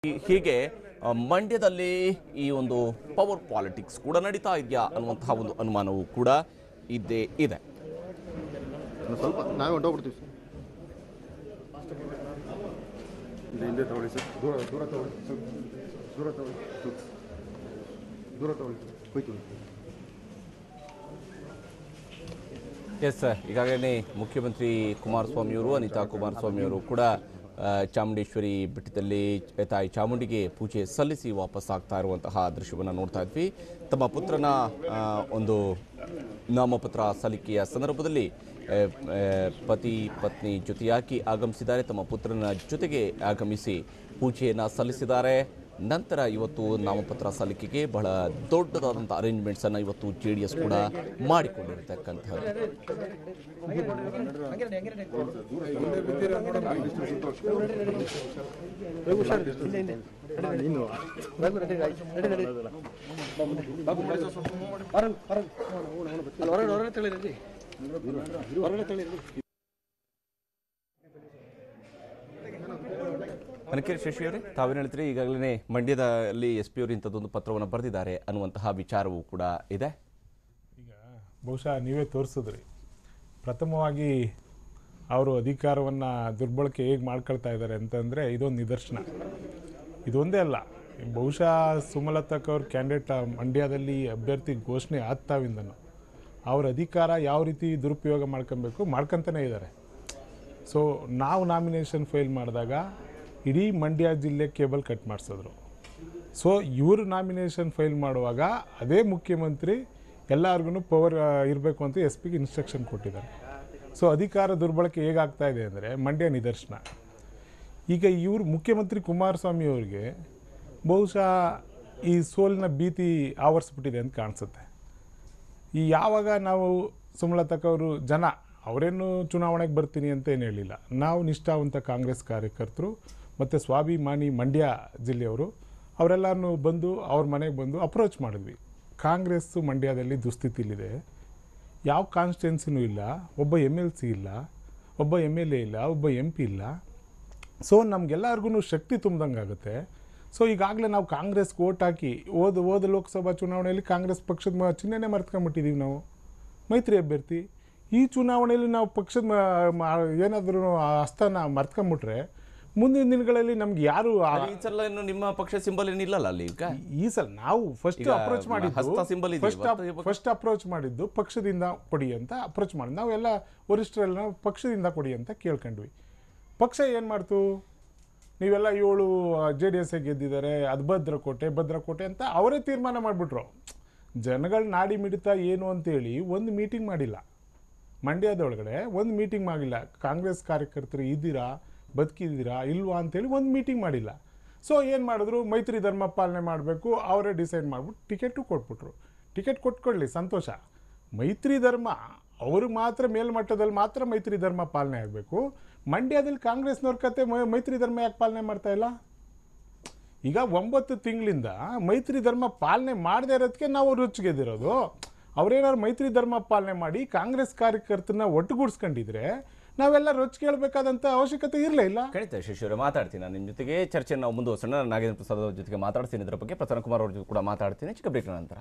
ಹೀಗೆ ಮಂಡ್ಯದಲ್ಲಿ ಈ ಒಂದು ಪವರ್ ಪಾಲಿಟಿಕ್ಸ್ ಕೂಡ ನಡೀತಾ ಇದೆಯಾ ಅನ್ನುವಂತಹ ಒಂದು ಅನುಮಾನವೂ ಕೂಡ ಇದ್ದೇ ಇದೆ. ಸ್ವಲ್ಪ ನಾವೇ ಹೊಂಟೋಗ್ಬಿಡ್ತೀವಿ ಸರ್. ಹಿಂದೆ ತಗೊಳ್ಳಿ ಸರ್. ದೂರ ದೂರ ತಗೊಳ್ಳಿ ಸರ್. ದೂರ ತಗೊಳ್ಳಿ ದೂರ ತಗೊಳ್ಳಿ ಹೋಯ್ತು. ಎಸ್ ಸರ್, ಈಗಾಗಲೇ ಮುಖ್ಯಮಂತ್ರಿ ಕುಮಾರಸ್ವಾಮಿಯವರು, ಅನಿತಾ ಕುಮಾರಸ್ವಾಮಿಯವರು ಕೂಡ ಚಾಮುಂಡೇಶ್ವರಿ ಬೆಟ್ಟದಲ್ಲಿ ತಾಯಿ ಚಾಮುಂಡಿಗೆ ಪೂಜೆ ಸಲ್ಲಿಸಿ ವಾಪಸ್ ಆಗ್ತಾ ಇರುವಂತಹ ದೃಶ್ಯವನ್ನು ನೋಡ್ತಾ ಇದ್ವಿ. ತಮ್ಮ ಪುತ್ರನ ಒಂದು ನಾಮಪತ್ರ ಸಲ್ಲಿಕೆಯ ಸಂದರ್ಭದಲ್ಲಿ ಪತಿ ಪತ್ನಿ ಜೊತೆಯಾಗಿ ಆಗಮಿಸಿದ್ದಾರೆ. ತಮ್ಮ ಪುತ್ರನ ಜೊತೆಗೆ ಆಗಮಿಸಿ ಪೂಜೆಯನ್ನು ಸಲ್ಲಿಸಿದ್ದಾರೆ. ನಂತರ ಇವತ್ತು ನಾಮಪತ್ರ ಸಲ್ಲಿಕೆಗೆ ಬಹಳ ದೊಡ್ಡದಾದಂಥ ಅರೇಂಜ್ಮೆಂಟ್ಸನ್ನು ಇವತ್ತು JDS ಕೂಡ ಮಾಡಿಕೊಂಡಿರತಕ್ಕಂಥದ್ದು. ಮನಕೇರಿ ಶಶಿ ಅವರೇ, ತಾವೇನು ಹೇಳ್ತೀರಿ? ಈಗಾಗಲೇ ಮಂಡ್ಯದಲ್ಲಿ SP ಅವರು ಇಂಥದ್ದೊಂದು ಪತ್ರವನ್ನು ಬರೆದಿದ್ದಾರೆ ಅನ್ನುವಂತಹ ವಿಚಾರವೂ ಕೂಡ ಇದೆ. ಈಗ ಬಹುಶಃ ನೀವೇ ತೋರಿಸಿದ್ರಿ, ಪ್ರಥಮವಾಗಿ ಅವರು ಅಧಿಕಾರವನ್ನು ದುರ್ಬಳಕೆ ಹೇಗೆ ಮಾಡ್ಕೊಳ್ತಾ ಇದ್ದಾರೆ ಅಂತಂದರೆ ಇದೊಂದು ನಿದರ್ಶನ. ಇದೊಂದೇ ಅಲ್ಲ, ಬಹುಶಃ ಸುಮಲತಾಕ್ ಅವ್ರ ಕ್ಯಾಂಡಿಡೇಟ್ ಮಂಡ್ಯದಲ್ಲಿ ಅಭ್ಯರ್ಥಿ ಘೋಷಣೆ ಆಗ್ತಾವಿಂದನು ಅವ್ರ ಅಧಿಕಾರ ಯಾವ ರೀತಿ ದುರುಪಯೋಗ ಮಾಡ್ಕೊತಾನೆ ಇದ್ದಾರೆ. ಸೊ ನಾವು ನಾಮಿನೇಷನ್ ಫೈಲ್ ಮಾಡಿದಾಗ ಇಡೀ ಮಂಡ್ಯ ಜಿಲ್ಲೆ ಕೇಬಲ್ ಕಟ್ ಮಾಡಿಸಿದ್ರು. ಸೊ ಇವರು ನಾಮಿನೇಷನ್ ಫೈಲ್ ಮಾಡುವಾಗ ಅದೇ ಮುಖ್ಯಮಂತ್ರಿ ಎಲ್ಲರಿಗೂ ಪವರ್ ಇರಬೇಕು ಅಂತ SP ಗೆ ಇನ್ಸ್ಟ್ರಕ್ಷನ್ ಕೊಟ್ಟಿದ್ದಾರೆ. ಸೊ ಅಧಿಕಾರ ದುರ್ಬಳಕೆ ಹೇಗಾಗ್ತಾ ಇದೆ ಅಂದರೆ ಮಂಡ್ಯ ನಿದರ್ಶನ. ಈಗ ಇವರು ಮುಖ್ಯಮಂತ್ರಿ ಕುಮಾರಸ್ವಾಮಿ ಅವರಿಗೆ ಬಹುಶಃ ಈ ಸೋಲಿನ ಭೀತಿ ಆವರಿಸ್ಬಿಟ್ಟಿದೆ ಅಂತ ಕಾಣಿಸುತ್ತೆ. ಈ ಯಾವಾಗ ನಾವು ಸುಮಲತಾಕ್ ಅವರು ಜನ ಅವರೇನು ಚುನಾವಣೆಗೆ ಬರ್ತೀನಿ ಅಂತ ಏನು ಹೇಳಿಲ್ಲ, ನಾವು ನಿಷ್ಠಾವಂತ ಕಾಂಗ್ರೆಸ್ ಕಾರ್ಯಕರ್ತರು ಮತ್ತು ಸ್ವಾಭಿಮಾನಿ ಮಂಡ್ಯ ಜಿಲ್ಲೆಯವರು ಅವರೆಲ್ಲರೂ ಬಂದು ಅವ್ರ ಮನೆಗೆ ಬಂದು ಅಪ್ರೋಚ್ ಮಾಡಿದ್ವಿ. ಕಾಂಗ್ರೆಸ್ಸು ಮಂಡ್ಯದಲ್ಲಿ ದುಸ್ಥಿತಿಲಿದೆ, ಯಾವ ಕಾನ್ಸ್ಟಿಟ್ಯೂನ್ಸಿನೂ ಇಲ್ಲ, ಒಬ್ಬ MLC ಇಲ್ಲ, ಒಬ್ಬ MLA ಇಲ್ಲ, ಒಬ್ಬ MP ಇಲ್ಲ. ಸೊ ನಮಗೆಲ್ಲರಿಗೂ ಶಕ್ತಿ ತುಂಬ್ದಂಗೆ ಆಗುತ್ತೆ. ಸೊ ಈಗಾಗಲೇ ನಾವು ಕಾಂಗ್ರೆಸ್ಗೆ ಓಟ್ ಹಾಕಿ ಹೋದ ಲೋಕಸಭಾ ಚುನಾವಣೆಯಲ್ಲಿ ಕಾಂಗ್ರೆಸ್ ಪಕ್ಷದ ಚಿಹ್ನೆನೇ ಮರ್ತ್ಕೊಂಡ್ಬಿಟ್ಟಿದ್ದೀವಿ. ನಾವು ಮೈತ್ರಿ ಅಭ್ಯರ್ಥಿ ಈ ಚುನಾವಣೆಯಲ್ಲಿ ನಾವು ಪಕ್ಷದ ಏನಾದರೂ ಹಸ್ತನ ಮರ್ತ್ಕೊಂಡ್ಬಿಟ್ರೆ ಮುಂದಿನ ದಿನಗಳಲ್ಲಿ ನಮ್ಗೆ ಯಾರು ಈ ಸಲ ನಿಮ್ಮ ಪಕ್ಷ ಸಿಂಬಲ್ ಏನಿಲ್ಲಲ್ಲ ಅಲ್ಲಿ. ಈ ಸಲ ನಾವು ಫಸ್ಟ್ ಅಪ್ರೋಚ್ ಮಾಡಿದ್ದು ಪಕ್ಷದಿಂದ ಕೊಡಿ ಅಂತ ಅಪ್ರೋಚ್ ಮಾಡಿ ನಾವೆಲ್ಲ ವರಿಷ್ಠರೆಲ್ಲ ಪಕ್ಷದಿಂದ ಕೊಡಿ ಅಂತ ಕೇಳ್ಕೊಂಡ್ವಿ. ಪಕ್ಷ ಏನು ಮಾಡ್ತು, ನೀವೆಲ್ಲ 7 JDS ಗೆದ್ದಿದ್ದಾರೆ, ಅದು ಭದ್ರಕೋಟೆ ಅಂತ ಅವರೇ ತೀರ್ಮಾನ ಮಾಡಿಬಿಟ್ರು. ಜನಗಳ ನಾಡಿ ಮಿಡಿತ ಏನು ಅಂತೇಳಿ ಒಂದು ಮೀಟಿಂಗ್ ಮಾಡಿಲ್ಲ, ಮಂಡ್ಯದೊಳಗಡೆ ಒಂದು ಮೀಟಿಂಗ್ ಮಾಡಿಲ್ಲ. ಕಾಂಗ್ರೆಸ್ ಕಾರ್ಯಕರ್ತರು ಇದ್ದೀರಾ, ಬದುಕಿದ್ದೀರಾ ಇಲ್ವಾ ಅಂತೇಳಿ ಒಂದು ಮೀಟಿಂಗ್ ಮಾಡಿಲ್ಲ. ಸೊ ಏನು ಮಾಡಿದ್ರು, ಮೈತ್ರಿ ಧರ್ಮ ಪಾಲನೆ ಮಾಡಬೇಕು ಅವರೇ ಡಿಸೈಡ್ ಮಾಡಿಬಿಟ್ಟು ಟಿಕೆಟು ಕೊಟ್ಬಿಟ್ರು. ಟಿಕೆಟ್ ಕೊಟ್ಕೊಳ್ಳಿ, ಸಂತೋಷ. ಮೈತ್ರಿ ಧರ್ಮ ಅವ್ರಿಗೆ ಮಾತ್ರ ಮೇಲ್ಮಟ್ಟದಲ್ಲಿ ಮಾತ್ರ ಮೈತ್ರಿ ಧರ್ಮ ಪಾಲನೆ ಆಗಬೇಕು. ಮಂಡ್ಯದಲ್ಲಿ ಕಾಂಗ್ರೆಸ್ನವ್ರ ಕತೆ ಮೈತ್ರಿ ಧರ್ಮ ಯಾಕೆ ಪಾಲನೆ ಮಾಡ್ತಾ ಇಲ್ಲ? ಈಗ 9 ತಿಂಗಳಿಂದ ಮೈತ್ರಿ ಧರ್ಮ ಪಾಲನೆ ಮಾಡದೇ ಇರೋದಕ್ಕೆ ನಾವು ರುಚಿಗೆದಿರೋದು. ಅವರೇನಾದ್ರು ಮೈತ್ರಿ ಧರ್ಮ ಪಾಲನೆ ಮಾಡಿ ಕಾಂಗ್ರೆಸ್ ಕಾರ್ಯಕರ್ತರನ್ನ ಒಟ್ಟುಗೂಡಿಸ್ಕೊಂಡಿದ್ರೆ ನಾವೆಲ್ಲ ರೊಚ್ಚಿಗೆ ಹೇಳ್ಬೇಕಾದಂಥ ಅವಶ್ಯಕತೆ ಇರಲೇ ಇಲ್ಲ. ಖಂಡಿತ ಶಶಿ ಅವರೇ, ಮಾತಾಡ್ತೀನಿ ನಾನು ನಿಮ್ಮ ಜೊತೆಗೆ. ಚರ್ಚೆಯನ್ನು ನಾವು ಮುಂದುವರಿಸೋಣ. ನಾಗೇಂದ್ರ ಪ್ರಸಾದ್ ಅವ್ರ ಜೊತೆಗೆ ಮಾತಾಡ್ತೀನಿ ಇದರ ಬಗ್ಗೆ. ಪ್ರಸನ್ನ ಕುಮಾರ್ ಅವ್ರ ಜೊತೆ ಕೂಡ ಮಾತಾಡ್ತೀನಿ ಚಿಕ್ಕ ಬ್ರೇಕ್ ನಂತರ.